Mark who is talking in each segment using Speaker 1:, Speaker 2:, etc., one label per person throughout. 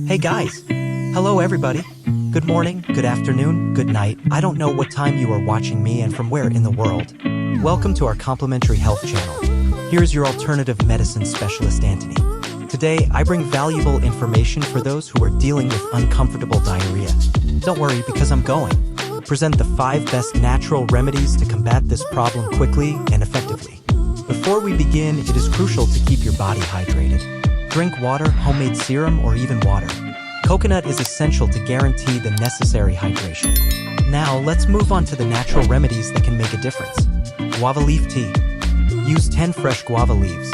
Speaker 1: Hey guys! Hello everybody! Good morning, good afternoon, good night. I don't know what time you are watching me and from where in the world. Welcome to our complimentary health channel. Here's your alternative medicine specialist, Antony. Today, I bring valuable information for those who are dealing with uncomfortable diarrhea. Don't worry, because I'm going to present the 5 best natural remedies to combat this problem quickly and effectively. Before we begin, it is crucial to keep your body hydrated. Drink water, homemade serum, or even water. Coconut is essential to guarantee the necessary hydration. Now, let's move on to the natural remedies that can make a difference. Guava leaf tea. Use 10 fresh guava leaves.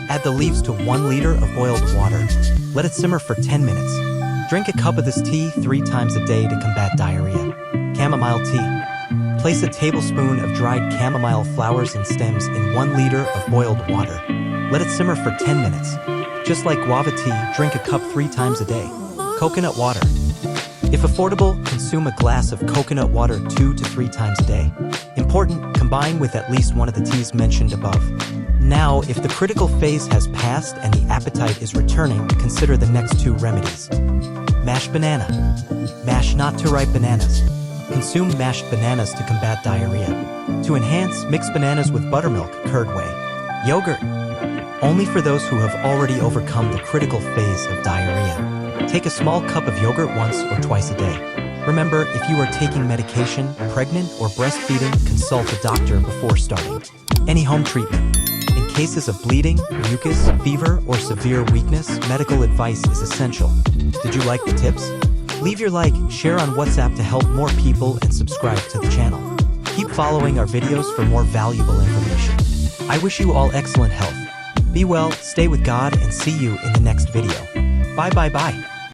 Speaker 1: Add the leaves to 1 liter of boiled water. Let it simmer for 10 minutes. Drink a cup of this tea 3 times a day to combat diarrhea. Chamomile tea. Place a tablespoon of dried chamomile flowers and stems in 1 liter of boiled water. Let it simmer for 10 minutes. Just like guava tea, drink a cup 3 times a day. Coconut water. If affordable, consume a glass of coconut water 2 to 3 times a day. Important, combine with at least one of the teas mentioned above. Now, if the critical phase has passed and the appetite is returning, consider the next 2 remedies. Mashed banana. Mash not too ripe bananas. Consume mashed bananas to combat diarrhea. To enhance, mix bananas with buttermilk, curd whey. Yogurt. Only for those who have already overcome the critical phase of diarrhea. Take a small cup of yogurt once or twice a day. Remember, if you are taking medication, pregnant, or breastfeeding, consult a doctor before starting any home treatment. In cases of bleeding, mucus, fever, or severe weakness, medical advice is essential. Did you like the tips? Leave your like, share on WhatsApp to help more people, and subscribe to the channel. Keep following our videos for more valuable information. I wish you all excellent health. Be well, stay with God, and see you in the next video. Bye bye bye.